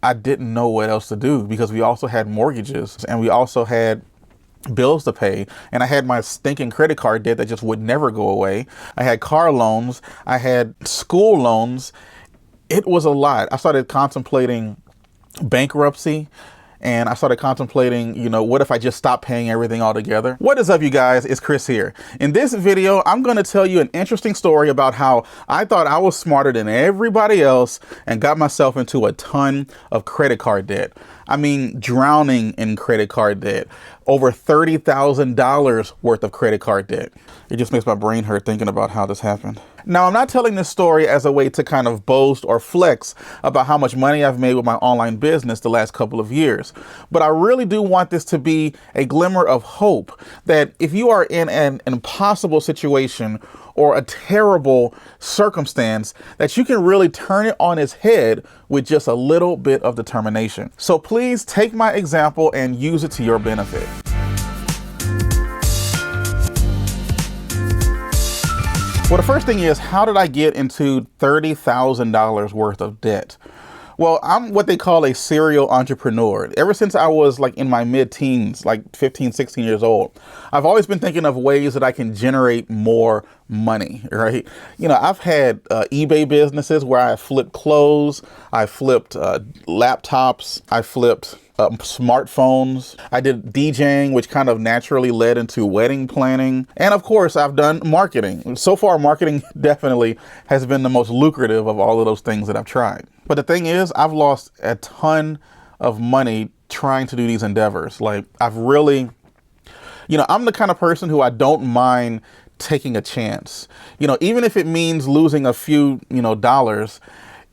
I didn't know what else to do because we also had mortgages and we also had bills to pay, and I had my stinking credit card debt that just would never go away. I had car loans, I had school loans. It was a lot. I started contemplating bankruptcy, and I started contemplating, what if I just stopped paying everything altogether? What is up, you guys? It's Chris here. In this video, I'm going to tell you an interesting story about how I thought I was smarter than everybody else and got myself into a ton of credit card debt. I mean, drowning in credit card debt. Over $30,000 worth of credit card debt. It just makes my brain hurt thinking about how this happened. Now, I'm not telling this story as a way to kind of boast or flex about how much money I've made with my online business the last couple of years. But I really do want this to be a glimmer of hope that if you are in an impossible situation or a terrible circumstance, that you can really turn it on its head with just a little bit of determination. So please take my example and use it to your benefit. Well, the first thing is, how did I get into $30,000 worth of debt? Well, I'm what they call a serial entrepreneur. Ever since I was like in my mid-teens, like 15, 16 years old, I've always been thinking of ways that I can generate more money, right? I've had eBay businesses where I flipped clothes, I flipped laptops, I flipped smartphones. I did DJing, which kind of naturally led into wedding planning. And of course, I've done marketing. So far, marketing definitely has been the most lucrative of all of those things that I've tried. But the thing is, I've lost a ton of money trying to do these endeavors. Like, I've really, I'm the kind of person who I don't mind taking a chance. Even if it means losing a few, dollars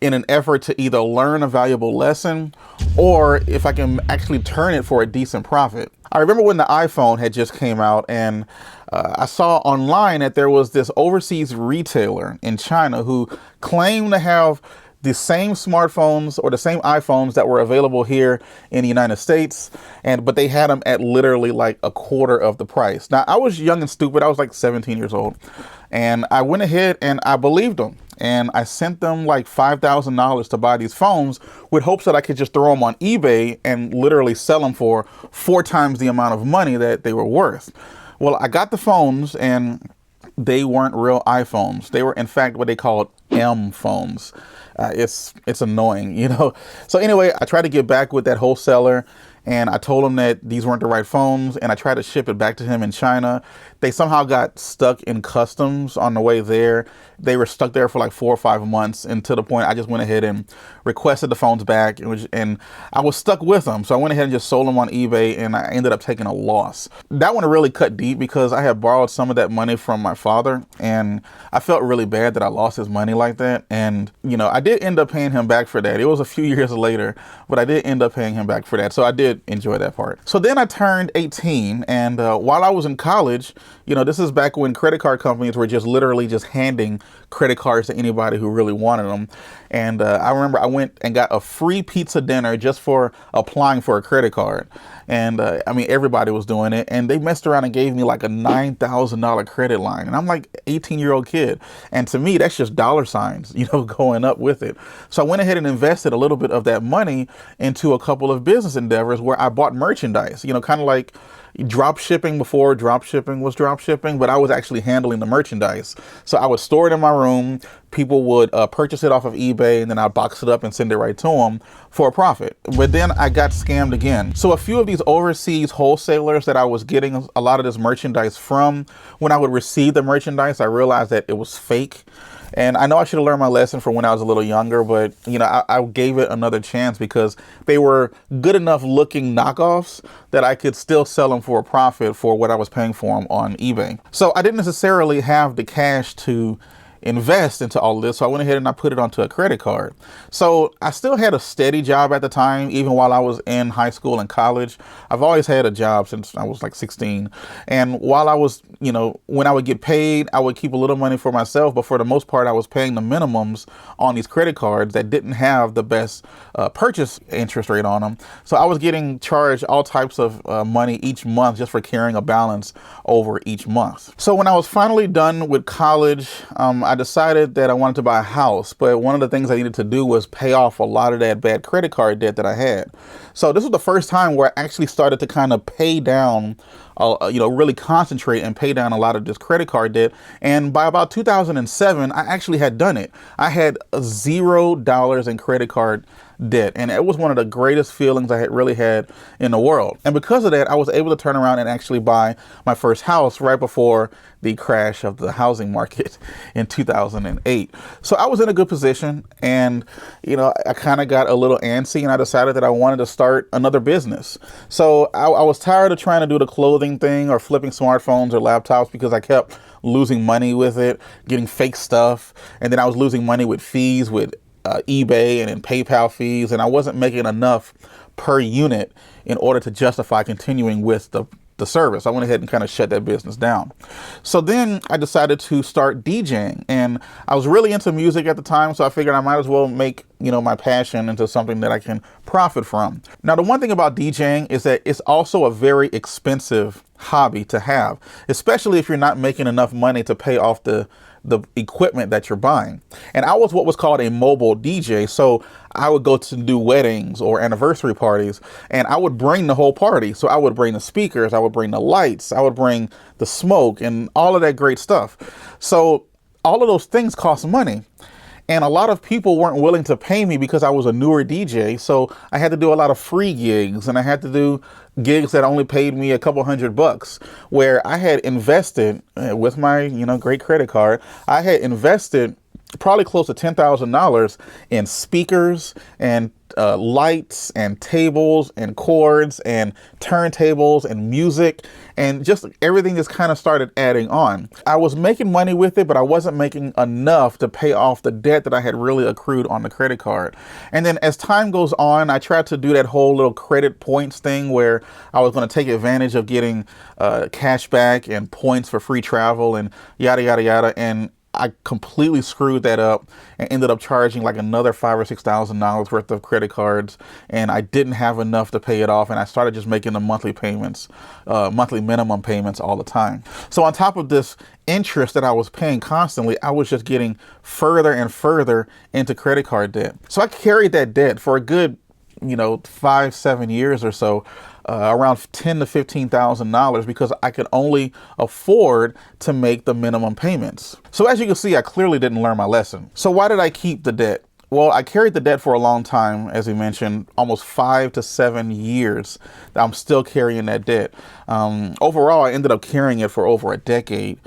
in an effort to either learn a valuable lesson or if I can actually turn it for a decent profit. I remember when the iPhone had just came out, and I saw online that there was this overseas retailer in China who claimed to have the same smartphones or the same iPhones that were available here in the United States, but they had them at literally like a quarter of the price. Now, I was young and stupid. I was like 17 years old, and I went ahead and I believed them. And I sent them like $5,000 to buy these phones with hopes that I could just throw them on eBay and literally sell them for 4 times the amount of money that they were worth. Well, I got the phones and they weren't real iPhones. They were, in fact, what they called M phones. It's annoying, So anyway, I tried to get back with that wholesaler, and I told him that these weren't the right phones, and I tried to ship it back to him in China. They somehow got stuck in customs on the way there. They were stuck there for like 4 or 5 months, and to the point I just went ahead and requested the phones back, and I was stuck with them. So I went ahead and just sold them on eBay, and I ended up taking a loss. That one really cut deep because I had borrowed some of that money from my father, and I felt really bad that I lost his money like that. And, I did end up paying him back for that. It was a few years later, but I did end up paying him back for that. So I did enjoy that part. So then I turned 18, and while I was in college, this is back when credit card companies were just literally just handing credit cards to anybody who really wanted them. And I remember I went and got a free pizza dinner just for applying for a credit card. And everybody was doing it, and they messed around and gave me like a $9,000 credit line. And I'm like 18-year-old kid. And to me, that's just dollar signs, going up with it. So I went ahead and invested a little bit of that money into a couple of business endeavors where I bought merchandise, kind of like drop shipping before drop shipping was drop shipping, but I was actually handling the merchandise. So I would store it in my room. People would purchase it off of eBay, and then I'd box it up and send it right to them for a profit. But then I got scammed again. So a few of these overseas wholesalers that I was getting a lot of this merchandise from, when I would receive the merchandise, I realized that it was fake. And I know I should have learned my lesson from when I was a little younger, but, I gave it another chance because they were good enough looking knockoffs that I could still sell them for a profit for what I was paying for them on eBay. So I didn't necessarily have the cash to invest into all of this. So I went ahead and I put it onto a credit card. So I still had a steady job at the time, even while I was in high school and college. I've always had a job since I was like 16. And while I was, when I would get paid, I would keep a little money for myself. But for the most part, I was paying the minimums on these credit cards that didn't have the best purchase interest rate on them. So I was getting charged all types of money each month just for carrying a balance over each month. So when I was finally done with college, I decided that I wanted to buy a house, but one of the things I needed to do was pay off a lot of that bad credit card debt that I had. So this was the first time where I actually started to kind of pay down, really concentrate and pay down a lot of this credit card debt. And by about 2007, I actually had done it. I had $0 in credit card debt, and it was one of the greatest feelings I had really had in the world. And because of that, I was able to turn around and actually buy my first house right before the crash of the housing market in 2008. So I was in a good position, and I kind of got a little antsy, and I decided that I wanted to start another business. So I was tired of trying to do the clothing thing or flipping smartphones or laptops, because I kept losing money with it, getting fake stuff, and then I was losing money with fees with eBay and PayPal fees, and I wasn't making enough per unit in order to justify continuing with the service. I went ahead and kind of shut that business down. So then I decided to start DJing, and I was really into music at the time, so I figured I might as well make my passion into something that I can profit from. Now, the one thing about DJing is that it's also a very expensive hobby to have, especially if you're not making enough money to pay off the equipment that you're buying. And I was what was called a mobile DJ. So I would go to do weddings or anniversary parties, and I would bring the whole party. So I would bring the speakers, I would bring the lights, I would bring the smoke and all of that great stuff. So all of those things cost money. And a lot of people weren't willing to pay me because I was a newer DJ. So I had to do a lot of free gigs, and I had to do gigs that only paid me a couple $100, where I had invested with my, great credit card. I had invested probably close to $10,000 in speakers and lights and tables and cords and turntables and music, and just everything just kind of started adding on. I was making money with it, but I wasn't making enough to pay off the debt that I had really accrued on the credit card. And then as time goes on, I tried to do that whole little credit points thing where I was going to take advantage of getting cash back and points for free travel and yada, yada, yada. And I completely screwed that up and ended up charging like another $5,000 or $6,000 worth of credit cards, and I didn't have enough to pay it off, and I started just making the monthly payments, monthly minimum payments all the time. So on top of this interest that I was paying constantly, I was just getting further and further into credit card debt. So I carried that debt for a good 5-7 years or so, around $10,000 to $15,000, because I could only afford to make the minimum payments. So as you can see, I clearly didn't learn my lesson. So why did I keep the debt? Well, I carried the debt for a long time, as we mentioned, almost 5 to 7 years. I'm still carrying that debt. Overall, I ended up carrying it for over a decade.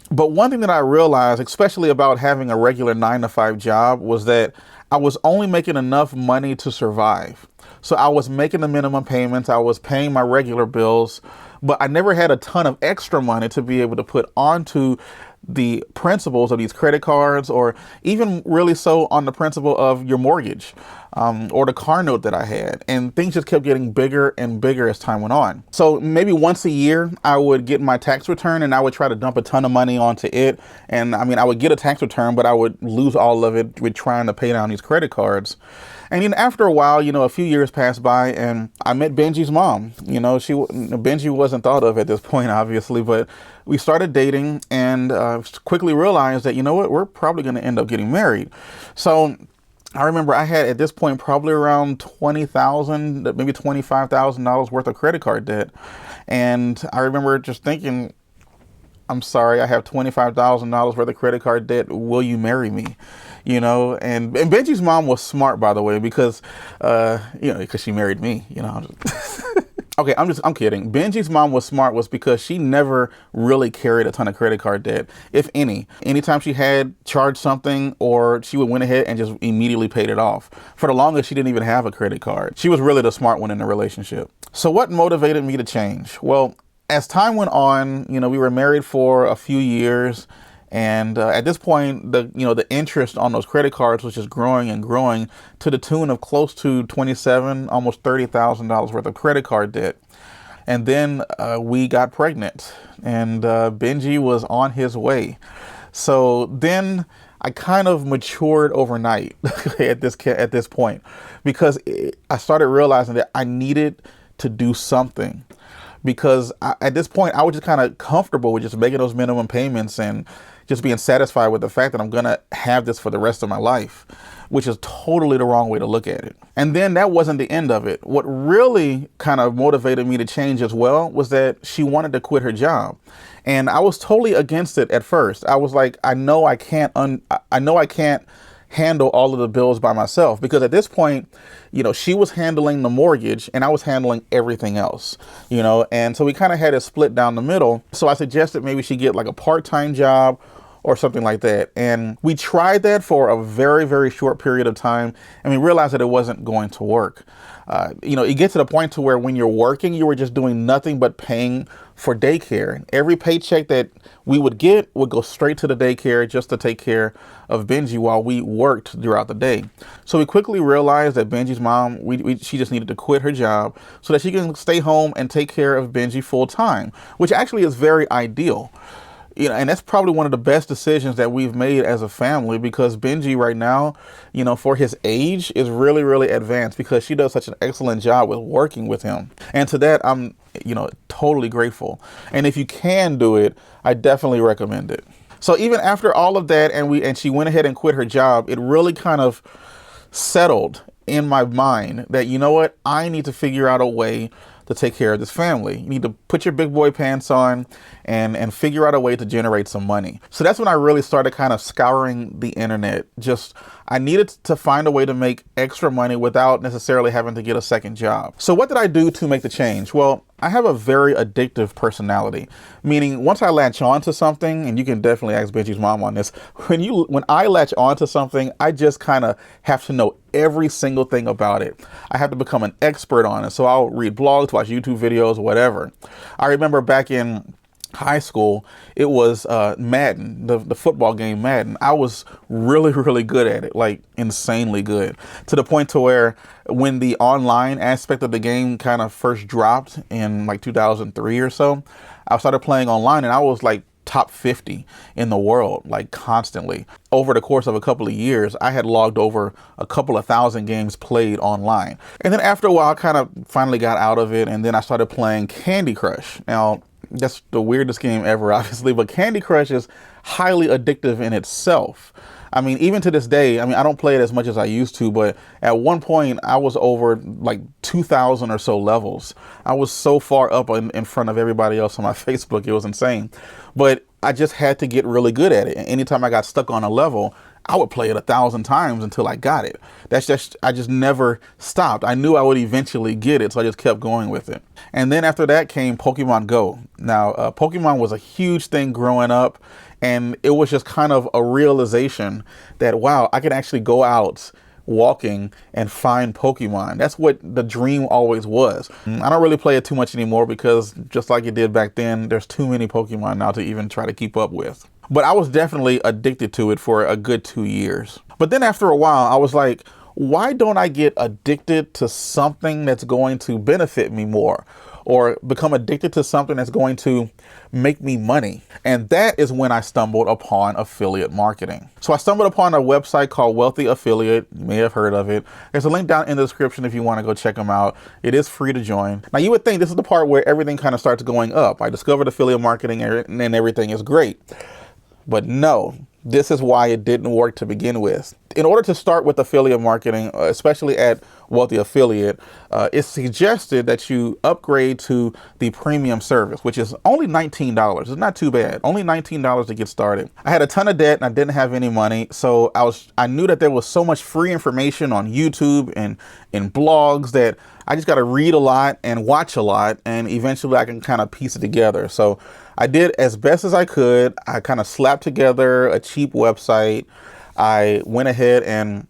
But one thing that I realized, especially about having a regular 9-to-5 job, was that I was only making enough money to survive. So I was making the minimum payments, I was paying my regular bills, but I never had a ton of extra money to be able to put onto the principals of these credit cards, or even really so on the principal of your mortgage, or the car note that I had. And things just kept getting bigger and bigger as time went on. So maybe once a year, I would get my tax return and I would try to dump a ton of money onto it. And I would get a tax return, but I would lose all of it with trying to pay down these credit cards. And then after a while, a few years passed by, and I met Benji's mom. Benji wasn't thought of at this point, obviously, but we started dating, and quickly realized that, we're probably going to end up getting married. So I remember I had at this point probably around $20,000, maybe $25,000 worth of credit card debt. And I remember just thinking, I'm sorry, I have $25,000 worth of credit card debt. Will you marry me? And Benji's mom was smart, by the way, because, because she married me, Okay, I'm kidding. Benji's mom was smart was because she never really carried a ton of credit card debt, if any. Anytime she had charged something, or she would went ahead and just immediately paid it off. For the longest, she didn't even have a credit card. She was really the smart one in the relationship. So what motivated me to change? Well, as time went on, we were married for a few years. And at this point, the interest on those credit cards was just growing and growing to the tune of close to $27,000, almost $30,000 worth of credit card debt. And then we got pregnant, and Benji was on his way. So then I kind of matured overnight at this point, because I started realizing that I needed to do something. Because at this point, I was just kind of comfortable with just making those minimum payments and just being satisfied with the fact that I'm going to have this for the rest of my life, which is totally the wrong way to look at it. And then that wasn't the end of it. What really kind of motivated me to change as well was that she wanted to quit her job. And I was totally against it at first. I was like, I know I can't handle all of the bills by myself, because at this point, she was handling the mortgage and I was handling everything else, and so we kind of had it split down the middle. So I suggested maybe she get like a part-time job or something like that. And we tried that for a very, very short period of time, and we realized that it wasn't going to work. It gets to the point to where when you're working, you were just doing nothing but paying for daycare. Every paycheck that we would get would go straight to the daycare just to take care of Benji while we worked throughout the day. So we quickly realized that Benji's mom, she just needed to quit her job so that she can stay home and take care of Benji full time, which actually is very ideal. And that's probably one of the best decisions that we've made as a family, because Benji right now, for his age, is really, really advanced, because she does such an excellent job with working with him. And to that, I'm, totally grateful. And if you can do it, I definitely recommend it. So even after all of that, and she went ahead and quit her job, it really kind of settled in my mind that, what, I need to figure out a way to take care of this family. You need to put your big boy pants on and figure out a way to generate some money. So that's when I really started kind of scouring the internet. I needed to find a way to make extra money without necessarily having to get a second job. So what did I do to make the change? Well, I have a very addictive personality, meaning once I latch on to something, and you can definitely ask Benji's mom on this, when I latch on to something, I just kind of have to know every single thing about it. I have to become an expert on it. So I'll read blogs, watch YouTube videos, whatever. I remember back in high school, it was Madden, the football game Madden. I was really, really good at it, like insanely good, to the point to where when the online aspect of the game kind of first dropped in like 2003 or so, I started playing online and I was like top 50 in the world, like constantly. Over the course of a couple of years, I had logged over a couple of thousand games played online. And then after a while, I kind of finally got out of it, and then I started playing Candy Crush. Now, that's the weirdest game ever, obviously, but Candy Crush is highly addictive in itself. I mean, even to this day, I don't play it as much as I used to, but at one point I was over like 2,000 or so levels. I was so far up in front of everybody else on my Facebook. It was insane, but I just had to get really good at it. And anytime I got stuck on a level, I would play it 1,000 times until I got it. I just never stopped. I knew I would eventually get it, so I just kept going with it. And then after that came Pokemon Go. Now, Pokemon was a huge thing growing up, and it was just kind of a realization that, wow, I can actually go out walking and find Pokemon. That's what the dream always was. I don't really play it too much anymore because just like it did back then, there's too many Pokemon now to even try to keep up with. But I was definitely addicted to it for a good 2 years. But then after a while, I was like, why don't I get addicted to something that's going to benefit me more, or become addicted to something that's going to make me money? And that is when I stumbled upon affiliate marketing. So I stumbled upon a website called Wealthy Affiliate. You may have heard of it. There's a link down in the description if you want to go check them out. It is free to join. Now, you would think this is the part where everything kind of starts going up. I discovered affiliate marketing and everything is great. But no, this is why it didn't work to begin with. In order to start with affiliate marketing, especially at Wealthy Affiliate, it's suggested that you upgrade to the premium service, which is only $19. It's not too bad. Only $19 to get started. I had a ton of debt and I didn't have any money. So I knew that there was so much free information on YouTube and in blogs that I just got to read a lot and watch a lot, and eventually I can kind of piece it together. So I did as best as I could. I kind of slapped together a cheap website. I went ahead and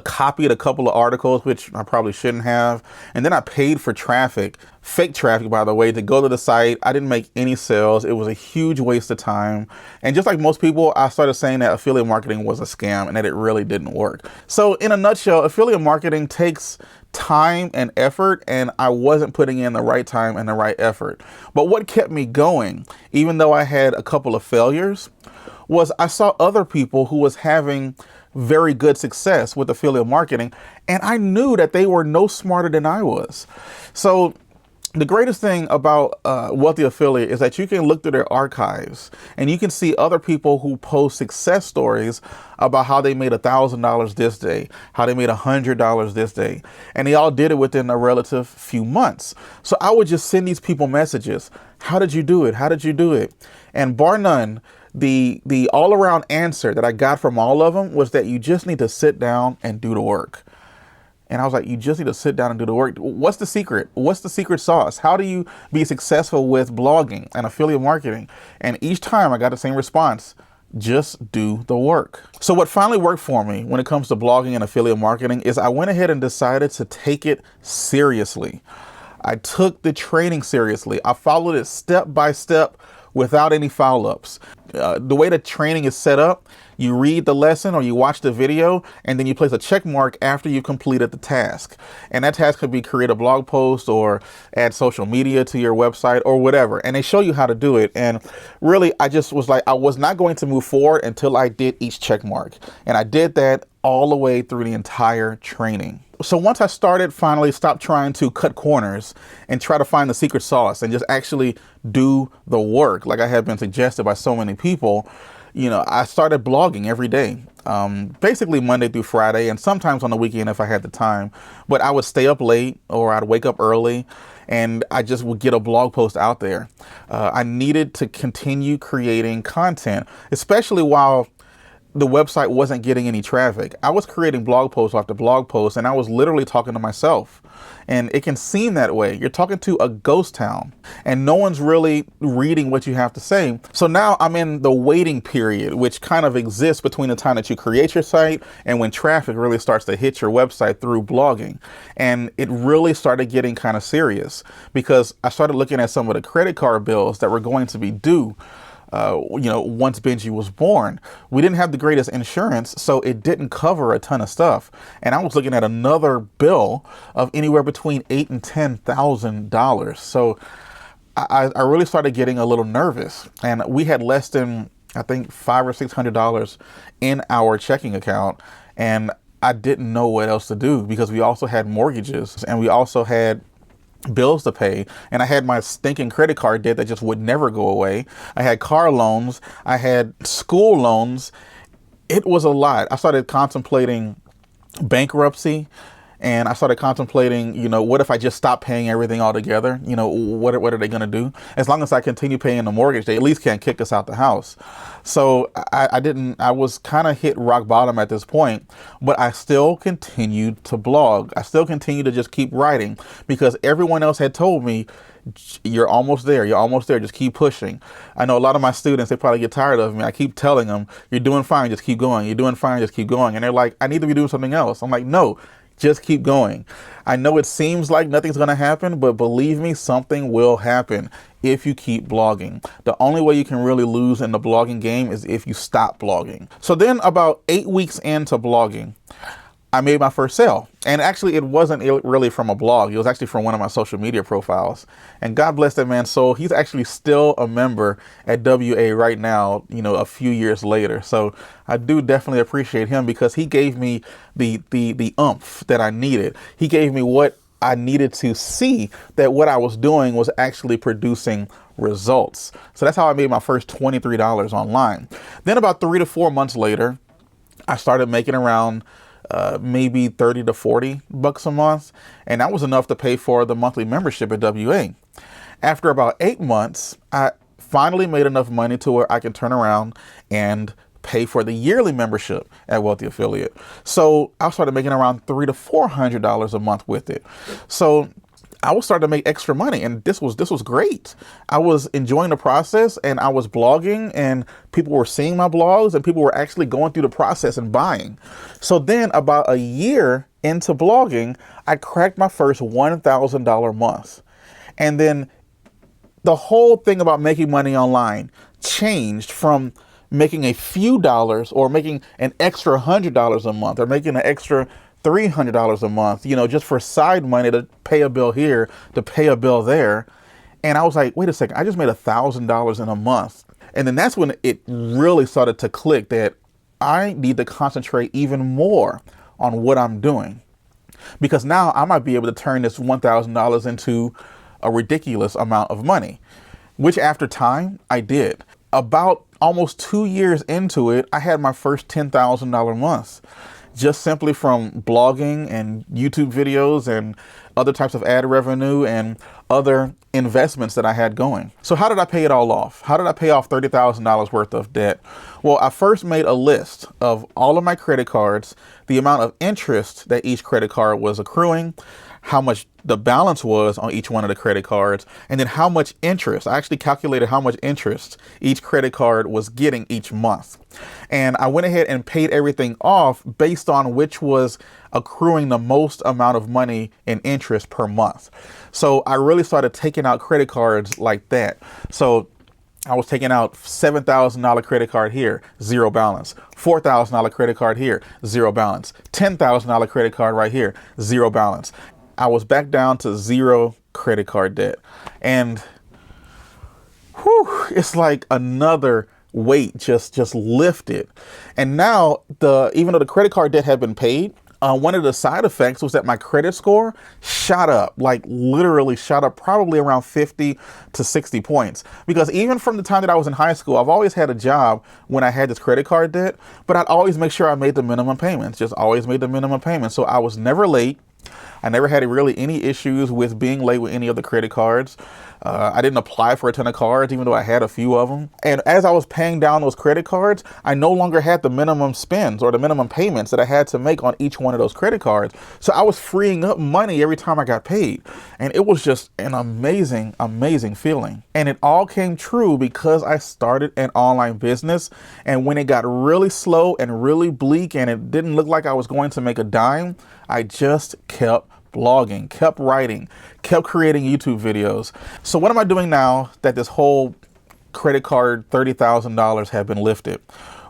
copied a couple of articles, which I probably shouldn't have. And then I paid for traffic, fake traffic, by the way, to go to the site. I didn't make any sales. It was a huge waste of time. And just like most people, I started saying that affiliate marketing was a scam and that it really didn't work. So in a nutshell, affiliate marketing takes time and effort, and I wasn't putting in the right time and the right effort. But what kept me going, even though I had a couple of failures, was I saw other people who was having very good success with affiliate marketing, and I knew that they were no smarter than I was. So The greatest thing about Wealthy Affiliate is that you can look through their archives and you can see other people who post success stories about how they made $1,000 this day, how they made $100 this day, and they all did it within a relative few months. So I would just send these people messages. How did you do it? How did you do it? And bar none, the all around answer that I got from all of them was that you just need to sit down and do the work. And I was like, you just need to sit down and do the work. What's the secret? What's the secret sauce? How do you be successful with blogging and affiliate marketing? And each time I got the same response: just do the work. So what finally worked for me when it comes to blogging and affiliate marketing is I went ahead and decided to take it seriously. I took the training seriously. I followed it step by step without any foul-ups. The way the training is set up, you read the lesson or you watch the video, and then you place a check mark after you completed the task. And that task could be create a blog post or add social media to your website or whatever. And they show you how to do it. And really, I just was like, I was not going to move forward until I did each check mark. And I did that all the way through the entire training. So once I finally stopped trying to cut corners and try to find the secret sauce and just actually do the work like I had been suggested by so many people, I started blogging every day, basically Monday through Friday, and sometimes on the weekend if I had the time. But I would stay up late or I'd wake up early and I just would get a blog post out there. I needed to continue creating content, especially while the website wasn't getting any traffic. I was creating blog post after blog post, and I was literally talking to myself. And it can seem that way. You're talking to a ghost town and no one's really reading what you have to say. So now I'm in the waiting period, which kind of exists between the time that you create your site and when traffic really starts to hit your website through blogging. And it really started getting kind of serious because I started looking at some of the credit card bills that were going to be due. Once Benji was born. We didn't have the greatest insurance, so it didn't cover a ton of stuff. And I was looking at another bill of anywhere between $8,000 and $10,000. So I really started getting a little nervous. And we had less than, I think, $500 or $600 in our checking account. And I didn't know what else to do because we also had mortgages and we also had bills to pay, and I had my stinking credit card debt that just would never go away. I had car loans, I had school loans. It was a lot. I started contemplating bankruptcy, and I started contemplating, what if I just stop paying everything altogether? What are they going to do? As long as I continue paying the mortgage, they at least can't kick us out the house. So I was kind of hit rock bottom at this point, but I still continued to blog. I still continued to just keep writing because everyone else had told me, you're almost there. You're almost there. Just keep pushing. I know a lot of my students, they probably get tired of me. I keep telling them, you're doing fine. Just keep going. You're doing fine. Just keep going. And they're like, I need to be doing something else. I'm like, no. Just keep going. I know it seems like nothing's going to happen, but believe me, something will happen if you keep blogging. The only way you can really lose in the blogging game is if you stop blogging. So then about 8 weeks into blogging, I made my first sale. And actually, it wasn't really from a blog. It was actually from one of my social media profiles. And God bless that man's soul. He's actually still a member at WA right now, a few years later. So I do definitely appreciate him because he gave me the oomph that I needed. He gave me what I needed to see that what I was doing was actually producing results. So that's how I made my first $23 online. Then about 3 to 4 months later, I started making around maybe 30 to 40 bucks a month. And that was enough to pay for the monthly membership at WA. After about 8 months, I finally made enough money to where I can turn around and pay for the yearly membership at Wealthy Affiliate. So I started making around $300 to $400 a month with it. So I was starting to make extra money, and this was great. I was enjoying the process, and I was blogging, and people were seeing my blogs, and people were actually going through the process and buying. So then about a year into blogging, I cracked my first $1,000 month. And then the whole thing about making money online changed from making a few dollars or making an extra $100 a month or making an extra $300 a month, just for side money to pay a bill here, to pay a bill there. And I was like, wait a second, I just made $1,000 in a month. And then that's when it really started to click that I need to concentrate even more on what I'm doing, because now I might be able to turn this $1,000 into a ridiculous amount of money, which after time I did. About almost 2 years into it, I had my first $10,000 month, just simply from blogging and YouTube videos and other types of ad revenue and other investments that I had going. So how did I pay it all off? How did I pay off $30,000 worth of debt? Well, I first made a list of all of my credit cards, the amount of interest that each credit card was accruing, how much the balance was on each one of the credit cards, and then how much interest. I actually calculated how much interest each credit card was getting each month. And I went ahead and paid everything off based on which was accruing the most amount of money in interest per month. So I really started taking out credit cards like that. So I was taking out $7,000 credit card here, zero balance. $4,000 credit card here, zero balance. $10,000 credit card right here, zero balance. I was back down to zero credit card debt. And it's like another weight just lifted. And now, even though the credit card debt had been paid, one of the side effects was that my credit score shot up, like literally shot up probably around 50 to 60 points. Because even from the time that I was in high school, I've always had a job when I had this credit card debt, but I'd always make sure I made the minimum payments, just always made the minimum payments. So I was never late. I never had really any issues with being late with any of the credit cards. I didn't apply for a ton of cards, even though I had a few of them. And as I was paying down those credit cards, I no longer had the minimum spends or the minimum payments that I had to make on each one of those credit cards. So I was freeing up money every time I got paid. And it was just an amazing, amazing feeling. And it all came true because I started an online business. And when it got really slow and really bleak and it didn't look like I was going to make a dime, I just kept blogging, kept writing, kept creating YouTube videos. So what am I doing now that this whole credit card $30,000 have been lifted?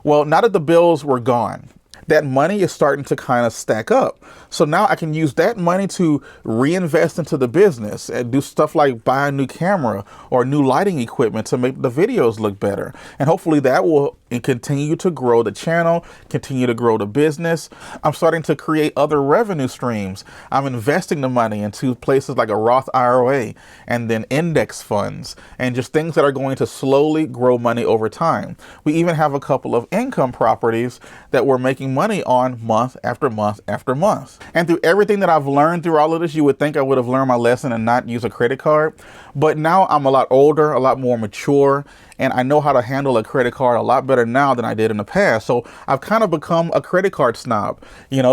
Well, now that the bills were gone, that money is starting to kind of stack up. So now I can use that money to reinvest into the business and do stuff like buy a new camera or new lighting equipment to make the videos look better. And hopefully that will continue to grow the channel, continue to grow the business. I'm starting to create other revenue streams. I'm investing the money into places like a Roth IRA and then index funds and just things that are going to slowly grow money over time. We even have a couple of income properties that we're making money on month after month after month. And through everything that I've learned through all of this, you would think I would have learned my lesson and not use a credit card. But now I'm a lot older, a lot more mature, and I know how to handle a credit card a lot better now than I did in the past. So I've kind of become a credit card snob,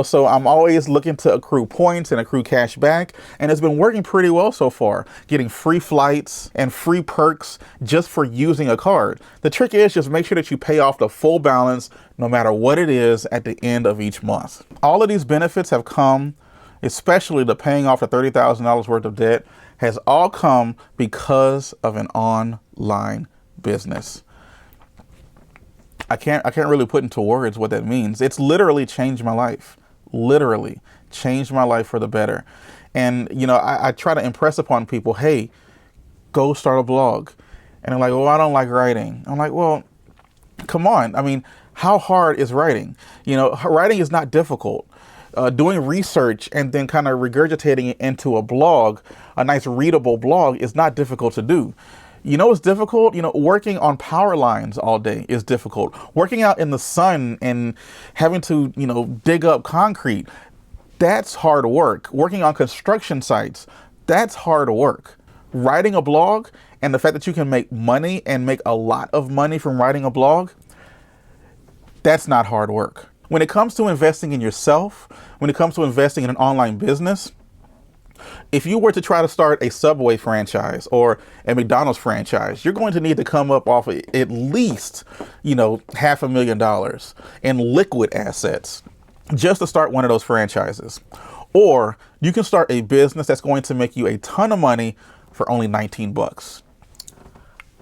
so I'm always looking to accrue points and accrue cash back. And it's been working pretty well so far, getting free flights and free perks just for using a card. The trick is just make sure that you pay off the full balance, no matter what it is, at the end of each month. All of these benefits have come, especially the paying off the $30,000 worth of debt, has all come because of an online business. I can't really put into words what that means. It's literally changed my life. Literally changed my life for the better. And I try to impress upon people, hey, go start a blog. And they're like, well, I don't like writing. I'm like, well, come on. I mean, how hard is writing? Writing is not difficult. Doing research and then kind of regurgitating it into a blog, a nice readable blog, is not difficult to do. It's difficult. Working on power lines all day is difficult. Working out in the sun and having to, dig up concrete, that's hard work. Working on construction sites, that's hard work. Writing a blog and the fact that you can make money and make a lot of money from writing a blog, that's not hard work. When it comes to investing in yourself, when it comes to investing in an online business, if you were to try to start a Subway franchise or a McDonald's franchise, you're going to need to come up off of at least, $500,000 in liquid assets just to start one of those franchises. Or you can start a business that's going to make you a ton of money for only 19 bucks.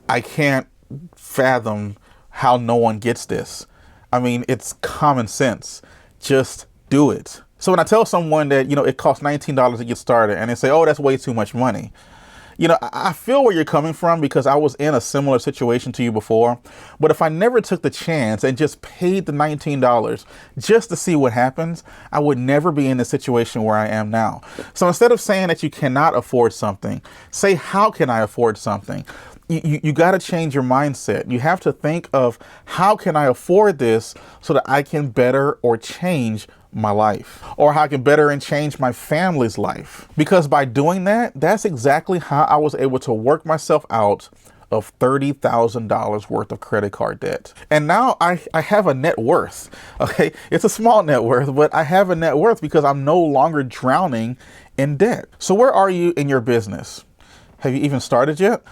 I can't fathom how no one gets this. I mean, it's common sense. Just do it. So when I tell someone that, it costs $19 to get started and they say, oh, that's way too much money, You know, I feel where you're coming from because I was in a similar situation to you before. But if I never took the chance and just paid the $19 just to see what happens, I would never be in the situation where I am now. So instead of saying that you cannot afford something, say, how can I afford something? You got to change your mindset. You have to think of, how can I afford this so that I can better or change my life, or how I can better and change my family's life? Because by doing that, that's exactly how I was able to work myself out of $30,000 worth of credit card debt. And now I have a net worth. Okay. It's a small net worth, but I have a net worth because I'm no longer drowning in debt. So where are you in your business? Have you even started yet?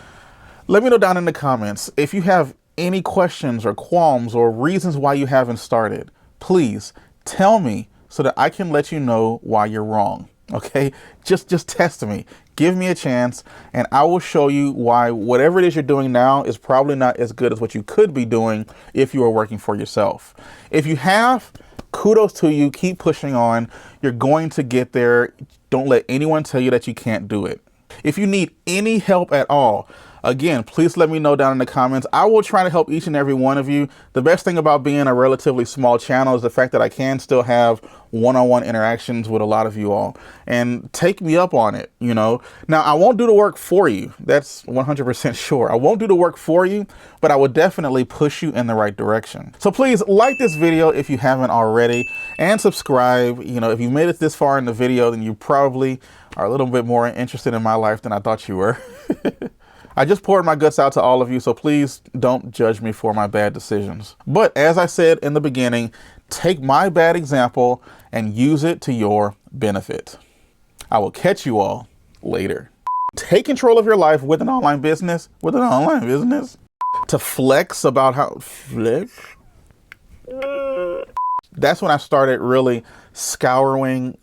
Let me know down in the comments if you have any questions or qualms or reasons why you haven't started. Please tell me so that I can let you know why you're wrong. Okay, just test me. Give me a chance and I will show you why whatever it is you're doing now is probably not as good as what you could be doing if you were working for yourself. If you have, kudos to you. Keep pushing on. You're going to get there. Don't let anyone tell you that you can't do it. If you need any help at all, again, please let me know down in the comments. I will try to help each and every one of you. The best thing about being a relatively small channel is the fact that I can still have one-on-one interactions with a lot of you all, and take me up on it. You know, now I won't do the work for you. That's 100% sure. I won't do the work for you, but I will definitely push you in the right direction. So please like this video if you haven't already, and subscribe. You know, if you made it this far in the video, then you probably are a little bit more interested in my life than I thought you were. I just poured my guts out to all of you, so please don't judge me for my bad decisions. But as I said in the beginning, take my bad example and use it to your benefit. I will catch you all later. Take control of your life with an online business. To flex about how flex. That's when I started really scouring.